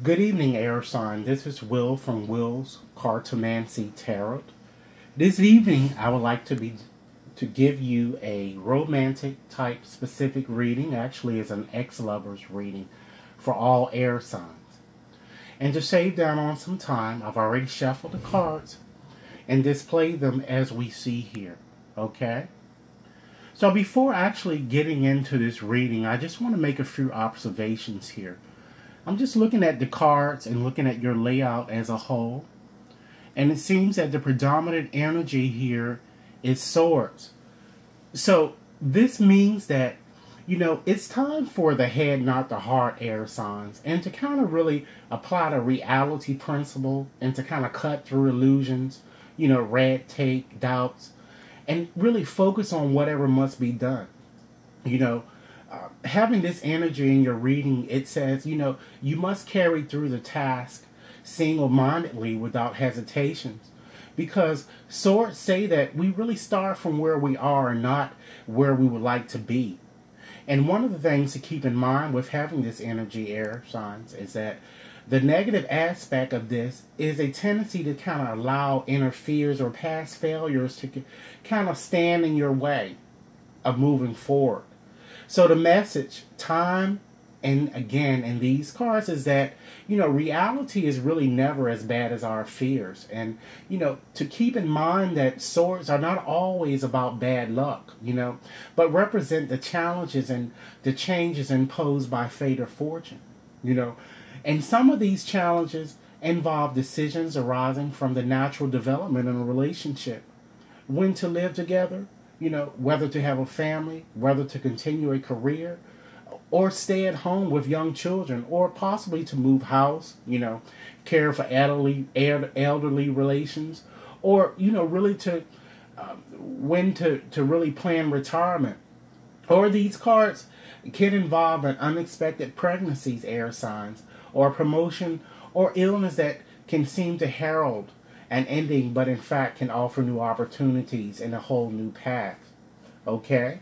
Good evening, air sign. This is Will from Will's Cartomancy Tarot. This evening, I would like to give you a romantic type specific reading. Actually, it's an ex-lovers reading for all air signs. And to save down on some time, I've already shuffled the cards and displayed them as we see here. Okay? So before actually getting into this reading, I just want to make a few observations here. I'm just looking at the cards and looking at your layout as a whole. And it seems that the predominant energy here is swords. So this means that, it's time for the head, not the heart, air signs. And to kind of really apply the reality principle and to kind of cut through illusions, red tape, doubts, and really focus on whatever must be done. Having this energy in your reading, it says, you must carry through the task single-mindedly without hesitations. Because swords say that we really start from where we are and not where we would like to be. And one of the things to keep in mind with having this energy, air signs, is that the negative aspect of this is a tendency to kind of allow inner fears or past failures to kind of stand in your way of moving forward. So the message, time and again in these cards, is that, reality is really never as bad as our fears. And, to keep in mind that swords are not always about bad luck, but represent the challenges and the changes imposed by fate or fortune, And some of these challenges involve decisions arising from the natural development in a relationship. When to live together, whether to have a family, whether to continue a career, or stay at home with young children, or possibly to move house, care for elderly relations, or, really to when to really plan retirement. Or these cards can involve an unexpected pregnancies, air signs, or promotion or illness that can seem to herald an ending, but in fact can offer new opportunities and a whole new path. Okay?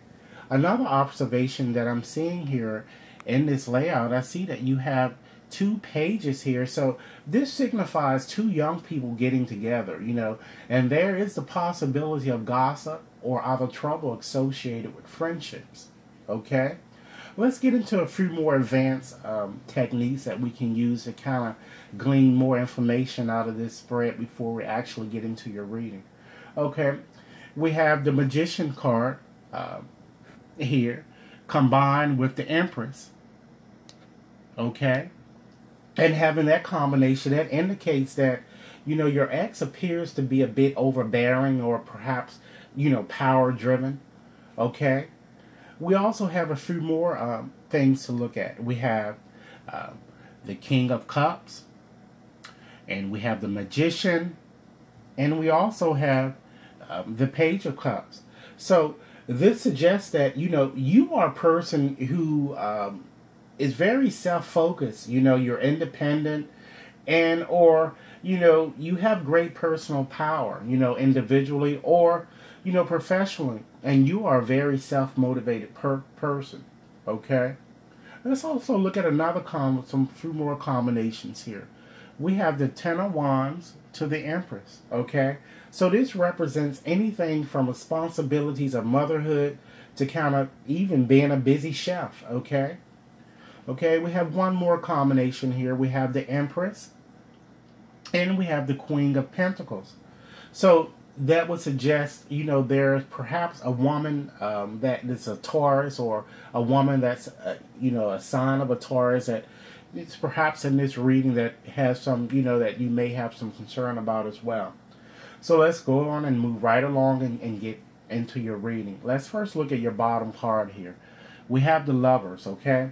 Another observation that I'm seeing here in this layout, I see that you have two pages here. So this signifies two young people getting together, and there is the possibility of gossip or other trouble associated with friendships. Okay? Let's get into a few more advanced techniques that we can use to kind of glean more information out of this spread before we actually get into your reading. Okay, we have the Magician card here combined with the Empress. Okay, and having that combination, that indicates that, your ex appears to be a bit overbearing or perhaps, power driven. Okay. We also have a few more things to look at. We have the King of Cups, and we have the Magician, and we also have the Page of Cups. So this suggests that, you are a person who is very self-focused. You're independent, and or, you have great personal power, individually or, professionally, and you are a very self-motivated person. Okay, let's also look at some few more combinations here. We have the Ten of Wands to the Empress. Okay, so this represents anything from responsibilities of motherhood to kind of even being a busy chef. Okay, we have one more combination here. We have the Empress, and we have the Queen of Pentacles. So that would suggest, there's perhaps a woman that is a Taurus, or a woman that's, a sign of a Taurus, that it's perhaps in this reading that has some, that you may have some concern about as well. So let's go on and move right along and get into your reading. Let's first look at your bottom card here. We have the Lovers, okay?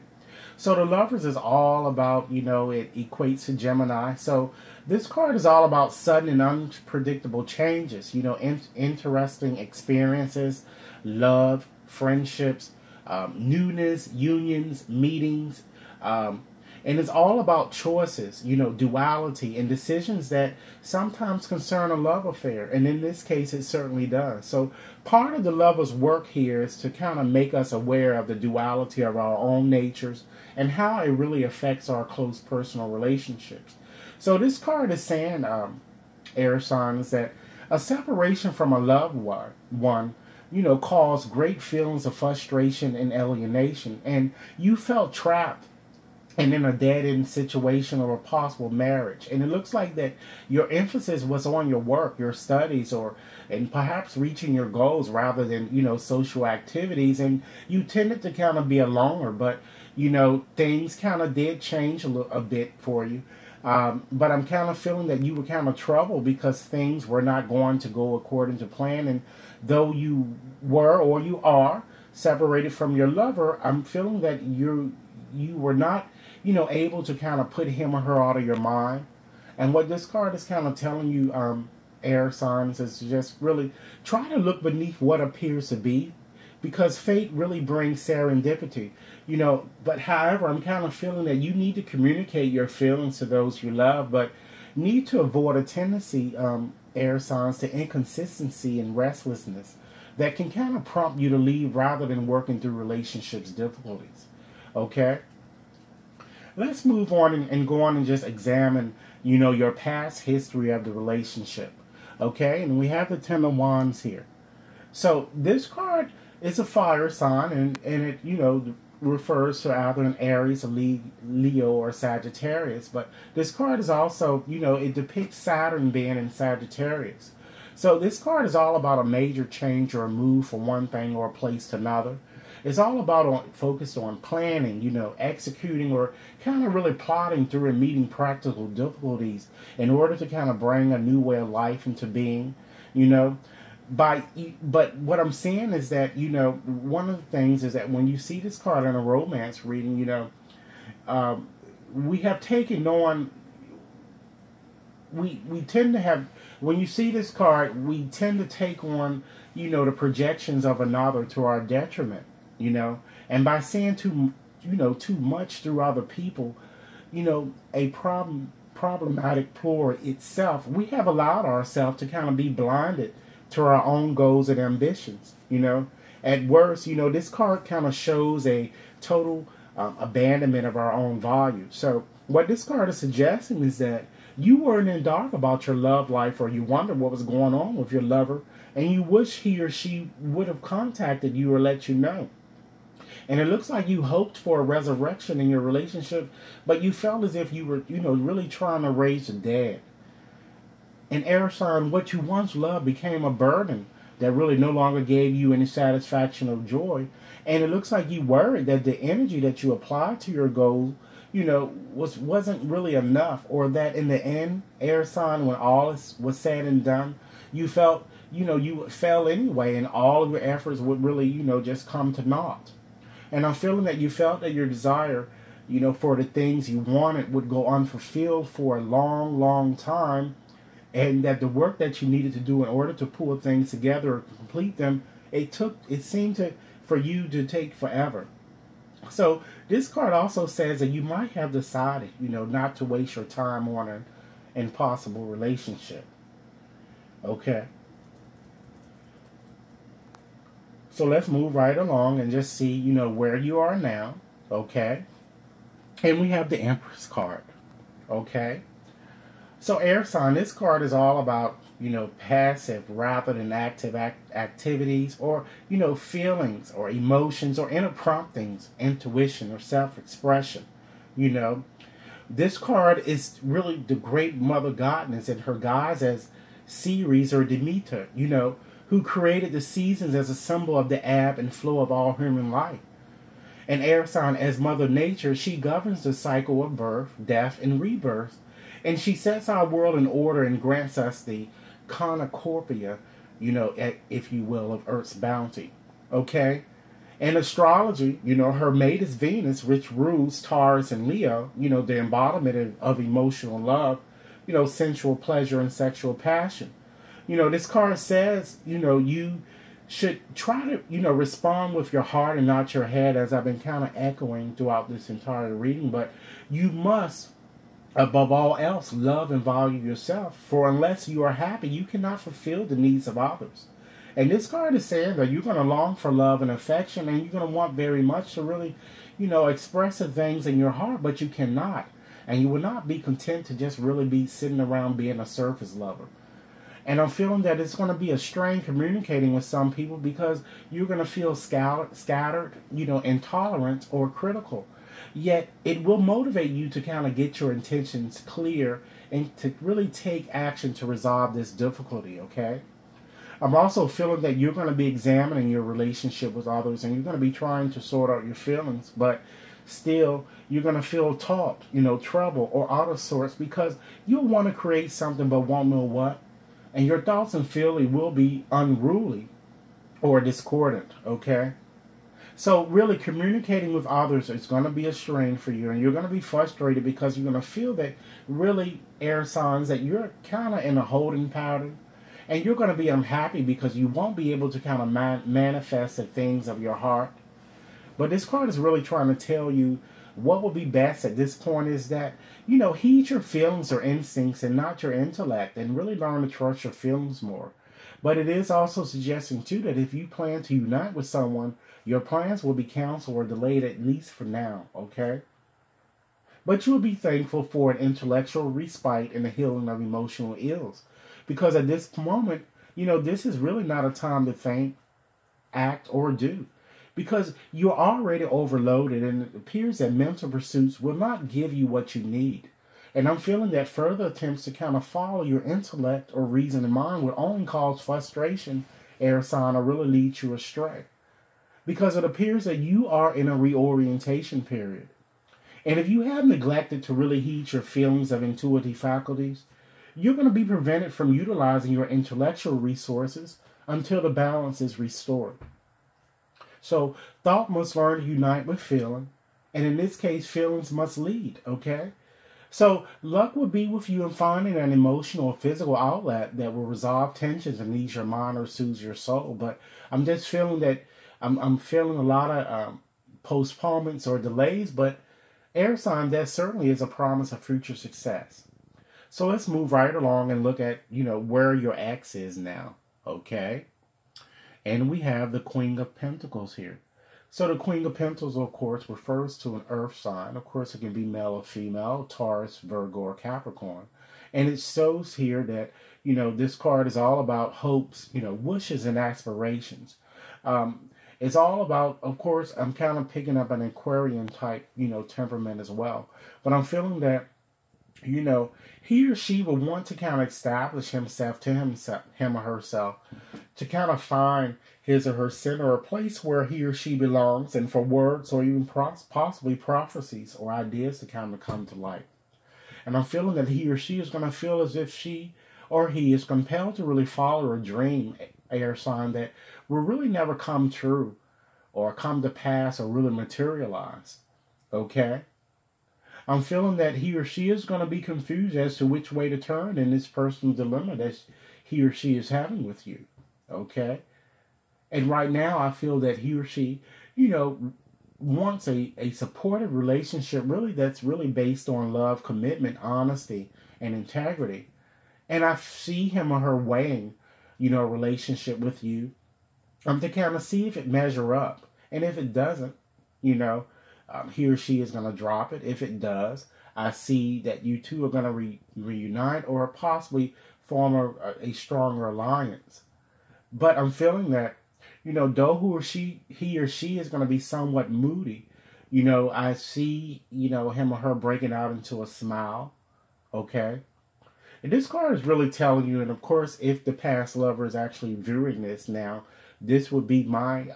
So the Lovers is all about, it equates to Gemini. So this card is all about sudden and unpredictable changes, interesting experiences, love, friendships, newness, unions, meetings, And it's all about choices, you know, duality and decisions that sometimes concern a love affair. And in this case, it certainly does. So part of the lover's work here is to kind of make us aware of the duality of our own natures and how it really affects our close personal relationships. So this card is saying, air signs, that a separation from a loved one, you know, caused great feelings of frustration and alienation. And you felt trapped and in a dead-end situation or a possible marriage. And it looks like that your emphasis was on your work, your studies, and perhaps reaching your goals rather than, you know, social activities. And you tended to kind of be a loner, but, you know, things kind of did change a bit for you. But I'm kind of feeling that you were kind of troubled because things were not going to go according to plan. And though you were, or you are, separated from your lover, I'm feeling that you were not, you know, able to kind of put him or her out of your mind. And what this card is kind of telling you, air signs, is to just really try to look beneath what appears to be, because fate really brings serendipity, you know. But however, I'm kind of feeling that you need to communicate your feelings to those you love, but need to avoid a tendency, air signs, to inconsistency and restlessness that can kind of prompt you to leave rather than working through relationships difficulties. Okay? Let's move on and go on and just examine, you know, your past history of the relationship. Okay? And we have the Ten of Wands here. So this card is a fire sign, and it, you know, refers to either an Aries, a Leo, or Sagittarius. But this card is also, you know, it depicts Saturn being in Sagittarius. So this card is all about a major change or a move from one thing or a place to another. It's all about focused on planning, you know, executing, or kind of really plotting through and meeting practical difficulties in order to kind of bring a new way of life into being, you know. But what I'm saying is that, you know, one of the things is that when you see this card in a romance reading, you know, we have taken on, we tend to have, when you see this card, we tend to take on, you know, the projections of another to our detriment, you know. And by seeing too much through other people, you know, a problematic plural itself, we have allowed ourselves to kind of be blinded to our own goals and ambitions, you know. At worst, you know, this card kind of shows a total abandonment of our own value. So what this card is suggesting is that you weren't in dark about your love life, or you wondered what was going on with your lover, and you wish he or she would have contacted you or let you know. And it looks like you hoped for a resurrection in your relationship, but you felt as if you were, you know, really trying to raise the dead. And air sign, what you once loved became a burden that really no longer gave you any satisfaction or joy. And it looks like you worried that the energy that you applied to your goal, you know, wasn't really enough, or that in the end, air sign, when all was said and done, you felt, you know, you fell anyway, and all of your efforts would really, you know, just come to naught. And I'm feeling that you felt that your desire, you know, for the things you wanted would go unfulfilled for a long, long time. And that the work that you needed to do in order to pull things together or complete them, it seemed for you to take forever. So this card also says that you might have decided, you know, not to waste your time on an impossible relationship. Okay. So let's move right along and just see, you know, where you are now. Okay. And we have the Empress card. Okay. So air sign, this card is all about, you know, passive rather than active activities, or, you know, feelings or emotions or inner promptings, intuition or self-expression. You know, this card is really the great mother goddess and her guise as Ceres or Demeter, you know, who created the seasons as a symbol of the ebb and flow of all human life. And air sign, as Mother Nature, she governs the cycle of birth, death, and rebirth. And she sets our world in order and grants us the cornucopia, you know, if you will, of Earth's bounty. Okay? In astrology, you know, her mate is Venus, which rules Taurus and Leo, you know, the embodiment of emotional love, you know, sensual pleasure and sexual passion. You know, this card says, you know, you should try to, respond with your heart and not your head, as I've been kind of echoing throughout this entire reading. But you must, above all else, love and value yourself. For unless you are happy, you cannot fulfill the needs of others. And this card is saying that you're going to long for love and affection, and you're going to want very much to really, express the things in your heart, but you cannot. And you will not be content to just really be sitting around being a surface lover. And I'm feeling that it's going to be a strain communicating with some people, because you're going to feel scattered, intolerant or critical. Yet it will motivate you to kind of get your intentions clear and to really take action to resolve this difficulty, okay? I'm also feeling that you're going to be examining your relationship with others, and you're going to be trying to sort out your feelings, but still you're going to feel taught, trouble or out of sorts, because you'll want to create something but won't know what. And your thoughts and feelings will be unruly or discordant, okay? So really communicating with others is going to be a strain for you, and you're going to be frustrated because you're going to feel that really, air signs, that you're kind of in a holding pattern, and you're going to be unhappy because you won't be able to kind of manifest the things of your heart. But this card is really trying to tell you what will be best at this point is that, heed your feelings or instincts and not your intellect, and really learn to trust your feelings more. But it is also suggesting, too, that if you plan to unite with someone, your plans will be canceled or delayed, at least for now, okay? But you will be thankful for an intellectual respite and the healing of emotional ills. Because at this moment, this is really not a time to think, act, or do. Because you're already overloaded, and it appears that mental pursuits will not give you what you need. And I'm feeling that further attempts to kind of follow your intellect or reason in mind will only cause frustration, air sign, or really lead you astray. Because it appears that you are in a reorientation period. And if you have neglected to really heed your feelings of intuitive faculties, you're going to be prevented from utilizing your intellectual resources until the balance is restored. So thought must learn to unite with feeling, and in this case, feelings must lead, okay? So luck will be with you in finding an emotional or physical outlet that will resolve tensions and ease your mind or soothe your soul. But I'm just feeling that I'm feeling a lot of postponements or delays, but air sign, that certainly is a promise of future success. So let's move right along and look at, where your ex is now, okay? And we have the Queen of Pentacles here. So the Queen of Pentacles, of course, refers to an earth sign. Of course, it can be male or female, Taurus, Virgo, or Capricorn. And it shows here that, this card is all about hopes, wishes and aspirations. It's all about, of course, I'm kind of picking up an Aquarian type, temperament as well. But I'm feeling that, he or she will want to kind of establish himself to him or herself, to kind of find his or her center, or a place where he or she belongs, and for words or even possibly prophecies or ideas to kind of come to light. And I'm feeling that he or she is going to feel as if she or he is compelled to really follow a dream, air sign, that will really never come true or come to pass or really materialize. Okay? I'm feeling that he or she is going to be confused as to which way to turn in this personal dilemma that he or she is having with you. Okay? And right now, I feel that he or she, wants a supportive relationship, really, that's really based on love, commitment, honesty, and integrity. And I see him or her weighing, a relationship with you, to kind of see if it measure up. And if it doesn't, he or she is going to drop it. If it does, I see that you two are going to reunite or possibly form a stronger alliance. But I'm feeling that, though he or she is going to be somewhat moody, I see, him or her breaking out into a smile. Okay? And this card is really telling you, and of course, if the past lover is actually viewing this now, this would be my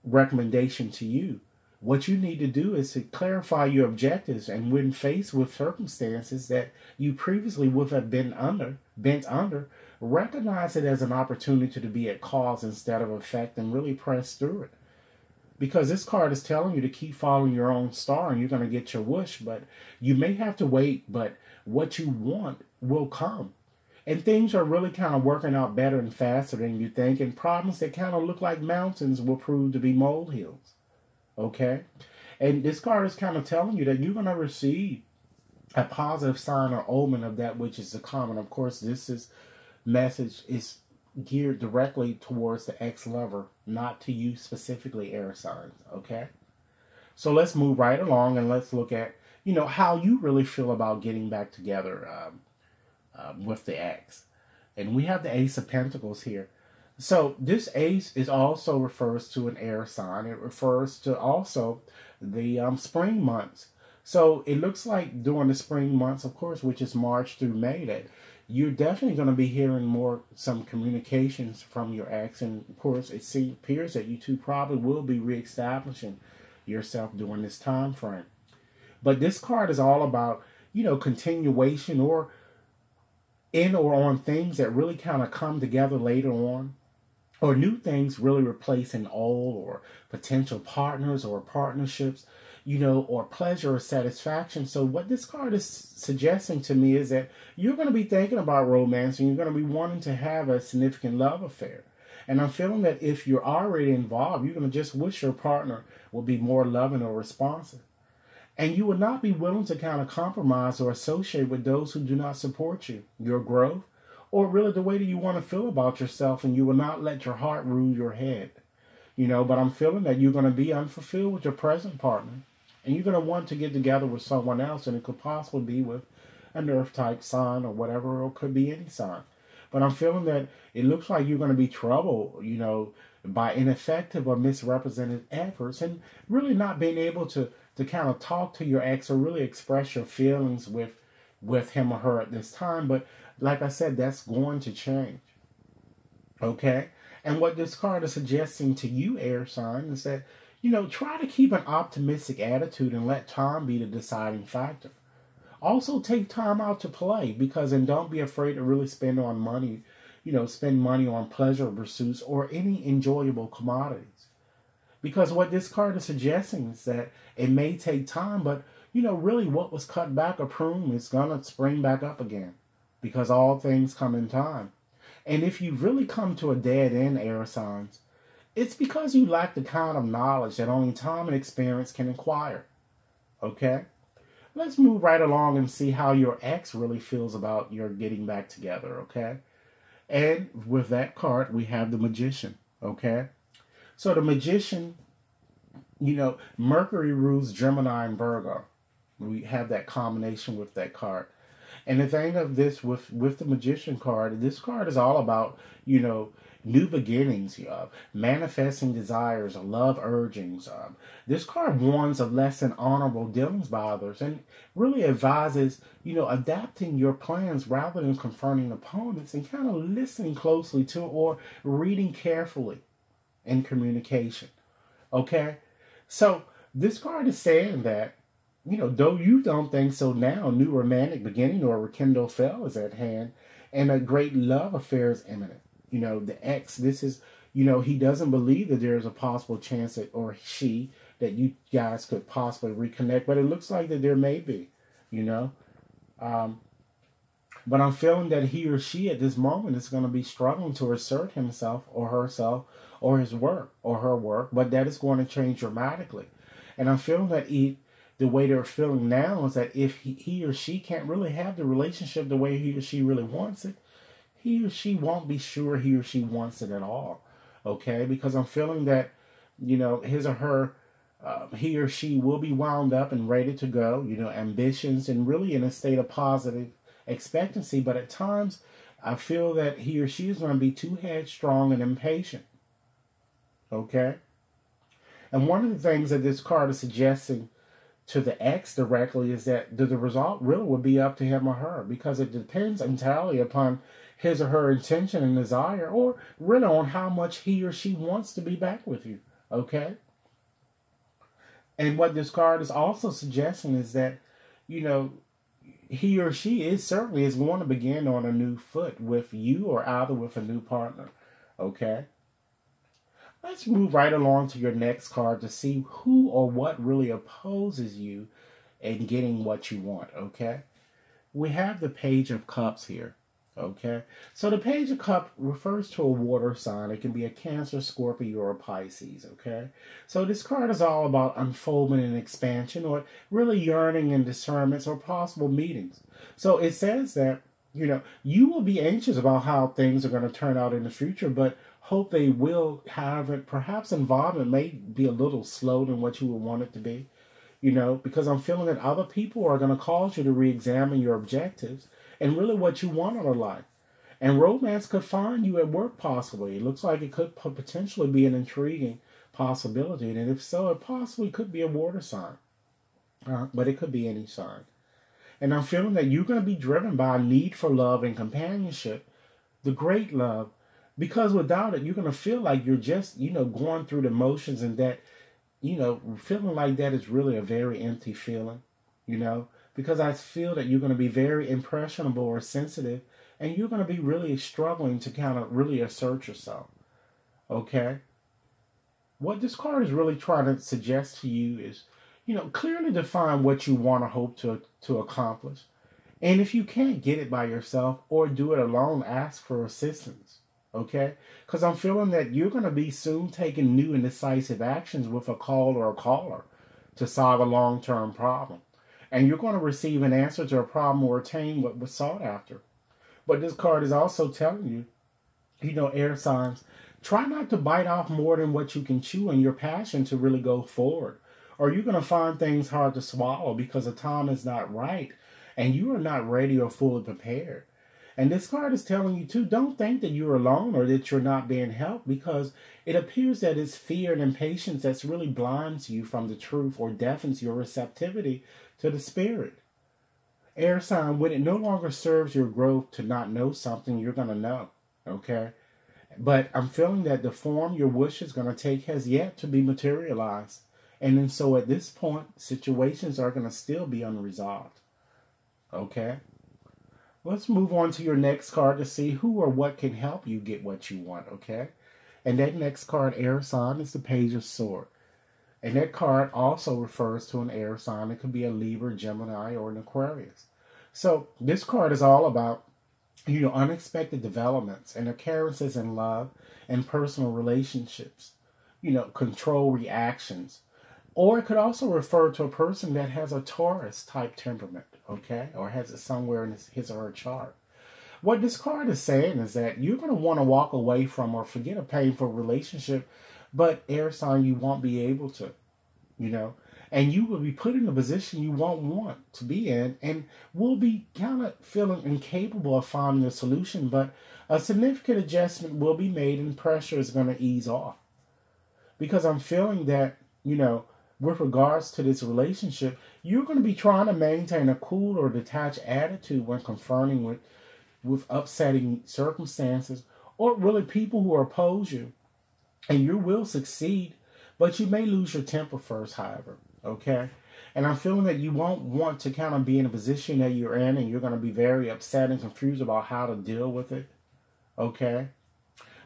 recommendation to you. What you need to do is to clarify your objectives, and when faced with circumstances that you previously would have been bent under, recognize it as an opportunity to be at cause instead of effect, and really press through it. Because this card is telling you to keep following your own star, and you're going to get your wish, but you may have to wait, but what you want will come. And things are really kind of working out better and faster than you think. And problems that kind of look like mountains will prove to be molehills. Okay? And this card is kind of telling you that you're going to receive a positive sign or omen of that which is to come. And of course, message is geared directly towards the ex-lover, not to you specifically, air signs. Okay? So let's move right along and let's look at, how you really feel about getting back together with the ex. And we have the Ace of Pentacles here. So this ace is also refers to an air sign. It refers to also the spring months. So it looks like during the spring months, of course, which is March through May, that you're definitely going to be hearing some communications from your ex. And of course, appears that you two probably will be reestablishing yourself during this time frame. But this card is all about, continuation or on things that really kind of come together later on, or new things really replacing old, or potential partners or partnerships, or pleasure or satisfaction. So what this card is suggesting to me is that you're going to be thinking about romance and you're going to be wanting to have a significant love affair. And I'm feeling that if you're already involved, you're going to just wish your partner will be more loving or responsive. And you will not be willing to kind of compromise or associate with those who do not support you, your growth, or really the way that you want to feel about yourself, and you will not let your heart rule your head. But I'm feeling that you're going to be unfulfilled with your present partner, and you're going to want to get together with someone else, and it could possibly be with an earth type sign or whatever, or it could be any sign. But I'm feeling that it looks like you're going to be troubled, by ineffective or misrepresented efforts, and really not being able to kind of talk to your ex or really express your feelings with him or her at this time. But like I said, that's going to change. Okay? And what this card is suggesting to you, air sign, is that, try to keep an optimistic attitude and let time be the deciding factor. Also take time out to play, and don't be afraid to really spend money on pleasure pursuits or any enjoyable commodities. Because what this card is suggesting is that it may take time, but, really what was cut back or pruned is going to spring back up again. Because all things come in time. And if you really come to a dead end, air signs, it's because you lack the kind of knowledge that only time and experience can acquire. Okay? Let's move right along and see how your ex really feels about your getting back together, okay? And with that card, we have the Magician, okay? So the Magician, Mercury rules Gemini and Virgo. We have that combination with that card. And the thing of this with the Magician card, this card is all about, new beginnings, manifesting desires, love urgings. This card warns of less than honorable dealings by others and really advises, adapting your plans rather than confronting opponents, and kind of listening closely to or reading carefully in communication. Okay? So this card is saying that, though you don't think so now, new romantic beginning or rekindle spell is at hand, and a great love affair is imminent. The ex, this is, he doesn't believe that there's a possible chance that, or she, that you guys could possibly reconnect, but it looks like that there may be, But I'm feeling that he or she at this moment is going to be struggling to assert himself or herself or his work or her work, but that is going to change dramatically. And I'm feeling that the way they're feeling now is that if he or she can't really have the relationship the way he or she really wants it, he or she won't be sure he or she wants it at all. Okay? Because I'm feeling that, his or her, he or she will be wound up and ready to go, ambitions, and really in a state of positive expectancy. But at times, I feel that he or she is going to be too headstrong and impatient. Okay? And one of the things that this card is suggesting to the ex directly is that the result really would be up to him or her, because it depends entirely upon his or her intention and desire, or really on how much he or she wants to be back with you. Okay? And what this card is also suggesting is that, he or she is going to begin on a new foot with you, or either with a new partner. Okay? Let's move right along to your next card to see who or what really opposes you in getting what you want, okay? We have the Page of Cups here. Okay, so the Page of Cups refers to a water sign. It can be a Cancer, Scorpio, or a Pisces. Okay, so this card is all about unfoldment and expansion, or really yearning and discernments, or possible meetings. So it says that you will be anxious about how things are going to turn out in the future, but hope they will. However, perhaps involvement may be a little slow than what you would want it to be. Because I'm feeling that other people are going to cause you to re-examine your objectives and really what you want out of life. And romance could find you at work possibly. It looks like it could potentially be an intriguing possibility. And if so, it possibly could be a water sign. But it could be any sign. And I'm feeling that you're going to be driven by a need for love and companionship, the great love. Because without it, you're going to feel like you're just, going through the motions, and that feeling like that is really a very empty feeling, because I feel that you're going to be very impressionable or sensitive, and you're going to be really struggling to kind of really assert yourself. Okay? What this card is really trying to suggest to you is, clearly define what you want to hope to accomplish. And if you can't get it by yourself or do it alone, ask for assistance. Okay? Because I'm feeling that you're going to be soon taking new and decisive actions with a call or a caller to solve a long-term problem. And you're going to receive an answer to a problem or attain what was sought after. But this card is also telling you, air signs, try not to bite off more than what you can chew in your passion to really go forward. Or you're going to find things hard to swallow because the time is not right and you are not ready or fully prepared. And this card is telling you, too, don't think that you're alone or that you're not being helped, because it appears that it's fear and impatience that's really blinds you from the truth or deafens your receptivity to the spirit. Air sign, when it no longer serves your growth to not know something, you're going to know, okay? But I'm feeling that the form your wish is going to take has yet to be materialized. And then so at this point, situations are going to still be unresolved, okay? Let's move on to your next card to see who or what can help you get what you want, okay? And that next card, air sign, is the Page of Swords. And that card also refers to an air sign. It could be a Libra, Gemini, or an Aquarius. So this card is all about, unexpected developments and occurrences in love and personal relationships, control reactions. Or it could also refer to a person that has a Taurus type temperament, okay? Or has it somewhere in his or her chart. What this card is saying is that you're going to want to walk away from or forget a painful relationship, but air sign, you won't be able to, and you will be put in a position you won't want to be in, and will be kind of feeling incapable of finding a solution, but a significant adjustment will be made and pressure is going to ease off. Because I'm feeling that, with regards to this relationship, you're going to be trying to maintain a cool or detached attitude when confronting with upsetting circumstances or really people who oppose you. And you will succeed, but you may lose your temper first, however, okay? And I'm feeling that you won't want to kind of be in a position that you're in, and you're going to be very upset and confused about how to deal with it, okay?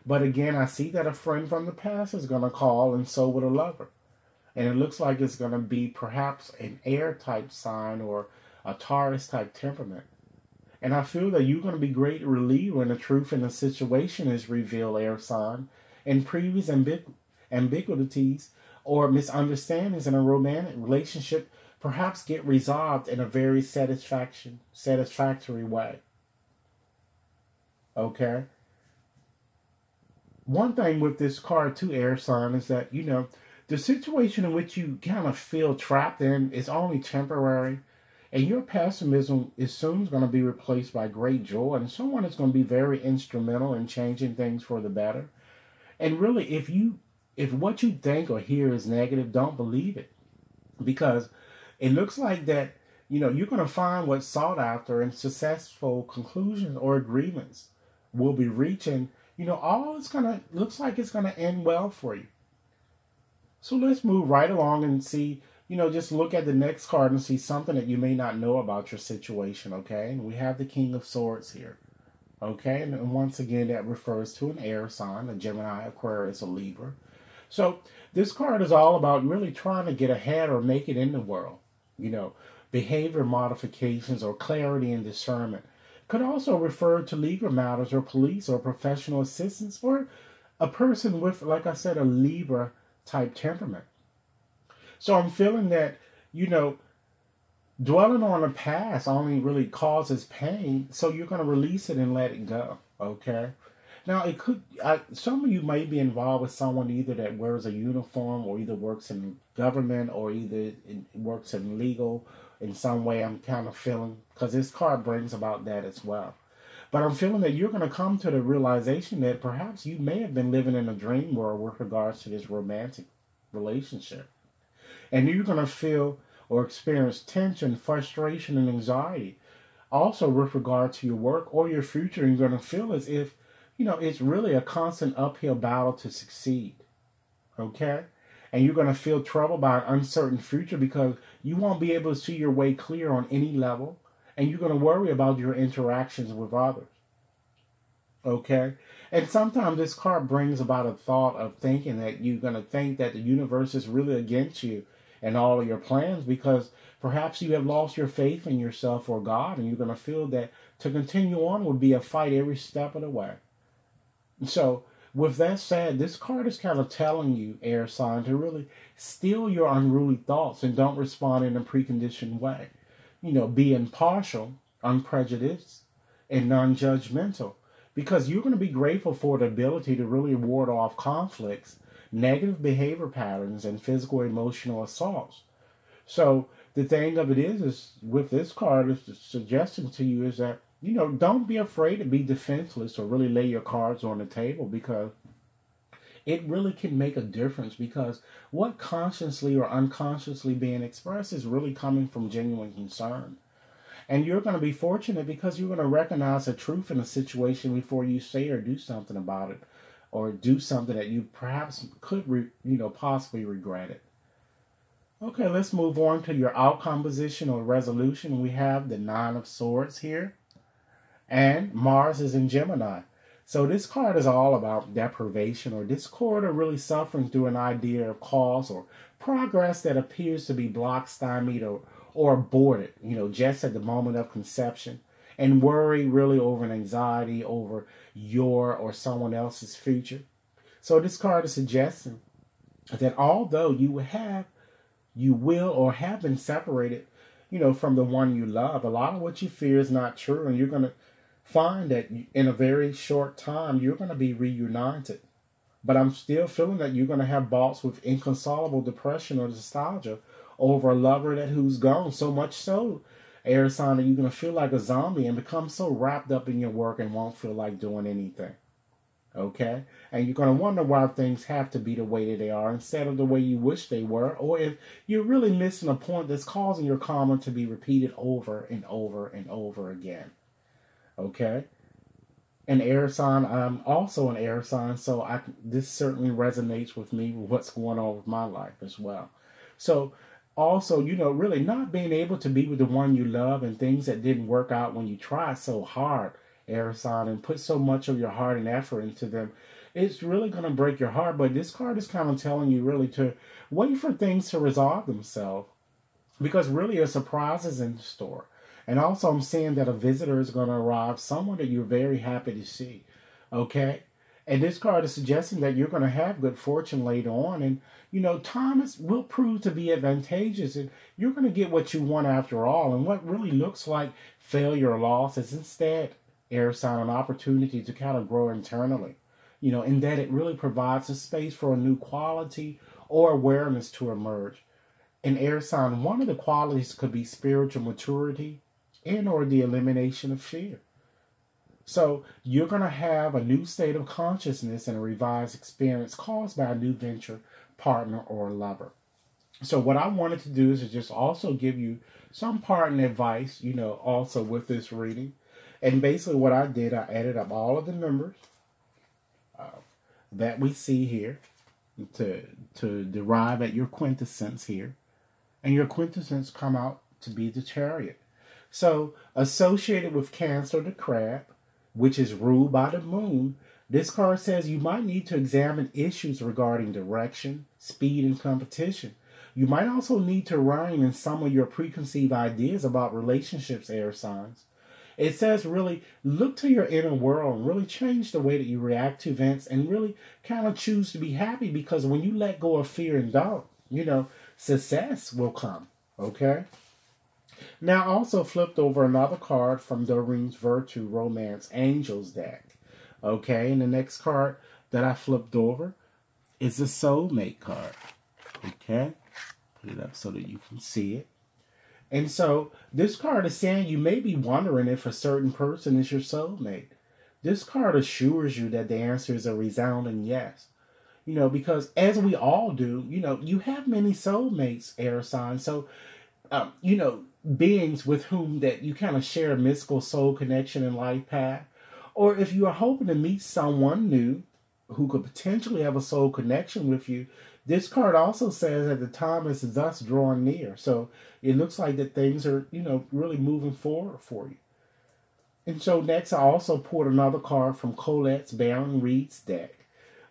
But again, I see that a friend from the past is going to call, and so would a lover. And it looks like it's going to be perhaps an air type sign or a Taurus type temperament. And I feel that you're going to be greatly relieved when the truth in the situation is revealed, air sign, and previous ambiguities or misunderstandings in a romantic relationship perhaps get resolved in a very satisfactory way. Okay? One thing with this card too, air sign, is that, the situation in which you kind of feel trapped in is only temporary, and your pessimism is soon going to be replaced by great joy, and someone is going to be very instrumental in changing things for the better. And really, if what you think or hear is negative, don't believe it, because it looks like that, you're going to find what's sought after, and successful conclusions or agreements will be reached, and all it's looks like it's going to end well for you. So let's move right along and see, just look at the next card and see something that you may not know about your situation, okay? And we have the King of Swords here, okay? And once again, that refers to an air sign, a Gemini, Aquarius, a Libra. So this card is all about really trying to get ahead or make it in the world, behavior modifications or clarity and discernment. Could also refer to legal matters or police or professional assistance or a person with, like I said, a Libra type temperament. So I'm feeling that, you know, dwelling on the past only really causes pain. So you're going to release it and let it go. Okay. Now, it could, some of you may be involved with someone either that wears a uniform or either works in government or either works in legal in some way. I'm kind of feeling, because this card brings about that as well. But I'm feeling that you're going to come to the realization that perhaps you may have been living in a dream world with regards to this romantic relationship. And you're going to feel or experience tension, frustration, and anxiety. Also, with regard to your work or your future, you're going to feel as if, you know, it's really a constant uphill battle to succeed. Okay? And you're going to feel troubled by an uncertain future because you won't be able to see your way clear on any level. And you're going to worry about your interactions with others. Okay? And sometimes this card brings about a thought of thinking that you're going to think that the universe is really against you and all of your plans because perhaps you have lost your faith in yourself or God, and you're going to feel that to continue on would be a fight every step of the way. So, with that said, this card is kind of telling you, air sign, to really steal your unruly thoughts and don't respond in a preconditioned way. You know, be impartial, unprejudiced, and non-judgmental, because you're going to be grateful for the ability to really ward off conflicts, negative behavior patterns, and physical emotional assaults. So the thing of it is with this card, is suggesting to you is that, you know, don't be afraid to be defenseless or really lay your cards on the table, because it really can make a difference, because what consciously or unconsciously being expressed is really coming from genuine concern. And you're going to be fortunate because you're going to recognize the truth in a situation before you say or do something about it, or do something that you perhaps could, possibly regret it. Okay, let's move on to your outcome position or resolution. We have the Nine of Swords here, and Mars is in Gemini. So this card is all about deprivation or discord or really suffering through an idea of cause or progress that appears to be blocked, stymied, or aborted, just at the moment of conception. And worry really over an anxiety over your or someone else's future. So this card is suggesting that although you will or have been separated, from the one you love, a lot of what you fear is not true, and you're going to find that in a very short time you're going to be reunited. But I'm still feeling that you're going to have bouts with inconsolable depression or nostalgia over a lover who's gone, so much so, air sign, that you're going to feel like a zombie and become so wrapped up in your work and won't feel like doing anything. Okay? And you're going to wonder why things have to be the way that they are instead of the way you wish they were, or if you're really missing a point that's causing your karma to be repeated over and over and over again. Okay? An air sign, I'm also an air sign, so this certainly resonates with me with what's going on with my life as well. So also, really not being able to be with the one you love and things that didn't work out when you tried so hard, air sign, and put so much of your heart and effort into them, it's really going to break your heart. But this card is kind of telling you really to wait for things to resolve themselves, because really a surprise is in store. And also I'm seeing that a visitor is going to arrive, someone that you're very happy to see. Okay? And this card is suggesting that you're going to have good fortune later on. And, time will prove to be advantageous. And you're going to get what you want after all. And what really looks like failure or loss is instead, air sign, an opportunity to kind of grow internally. In that it really provides a space for a new quality or awareness to emerge. In air sign, one of the qualities could be spiritual maturity and or the elimination of fear. So you're going to have a new state of consciousness and a revised experience caused by a new venture, partner, or lover. So what I wanted to do is to just also give you some partner advice, also with this reading. And basically what I did, I added up all of the numbers that we see here to derive at your quintessence here. And your quintessence come out to be the Chariot. So associated with Cancer, the Crab, which is ruled by the moon, this card says you might need to examine issues regarding direction, speed, and competition. You might also need to rein in some of your preconceived ideas about relationships, air signs. It says really look to your inner world and really change the way that you react to events and really kind of choose to be happy, because when you let go of fear and doubt, success will come. Okay? Now, I also flipped over another card from Doreen's Virtue Romance Angels deck. Okay? And the next card that I flipped over is the Soulmate card. Okay? Put it up so that you can see it. And so this card is saying you may be wondering if a certain person is your soulmate. This card assures you that the answer is a resounding yes. Because as we all do, you have many soulmates, air signs. So, beings with whom that you kind of share a mystical soul connection and life path. Or if you are hoping to meet someone new who could potentially have a soul connection with you, this card also says that the time is thus drawing near. So it looks like that things are, really moving forward for you. And so next I also pulled another card from Colette's Baron Reed's deck.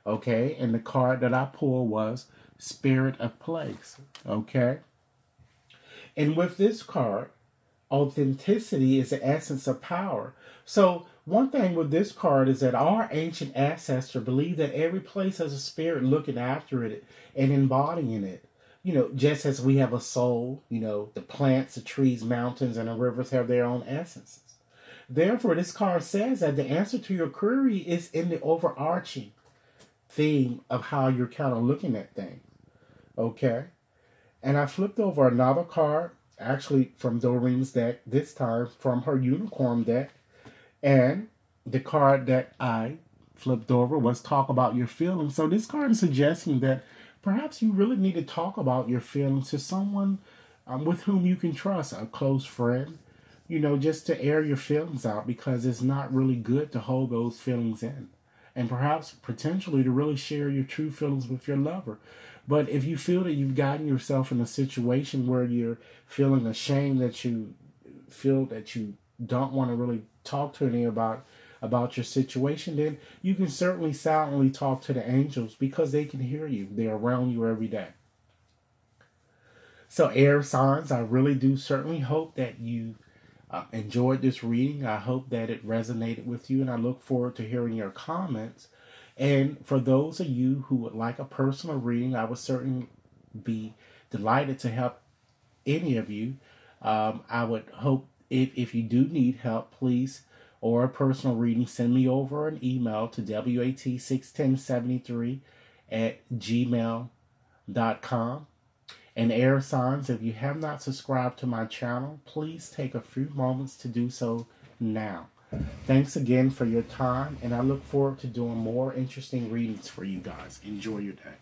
Okay, and the card that I pulled was Spirit of Place. Okay. And with this card, authenticity is the essence of power. So one thing with this card is that our ancient ancestor believed that every place has a spirit looking after it and embodying it. Just as we have a soul, the plants, the trees, mountains, and the rivers have their own essences. Therefore, this card says that the answer to your query is in the overarching theme of how you're kind of looking at things. Okay? And I flipped over another card, actually from Doreen's deck, this time from her Unicorn deck. And the card that I flipped over was Talk About Your Feelings. So this card is suggesting that perhaps you really need to talk about your feelings to someone with whom you can trust, a close friend, just to air your feelings out, because it's not really good to hold those feelings in. And perhaps potentially to really share your true feelings with your lover. But if you feel that you've gotten yourself in a situation where you're feeling ashamed, that you feel that you don't want to really talk to anyone about your situation, then you can certainly silently talk to the angels, because they can hear you. They're around you every day. So air signs, I really do certainly hope that you enjoyed this reading. I hope that it resonated with you, and I look forward to hearing your comments. And for those of you who would like a personal reading, I would certainly be delighted to help any of you. I would hope if you do need help, please, or a personal reading, send me over an email to wat61073@gmail.com. And air signs, if you have not subscribed to my channel, please take a few moments to do so now. Thanks again for your time, and I look forward to doing more interesting readings for you guys. Enjoy your day.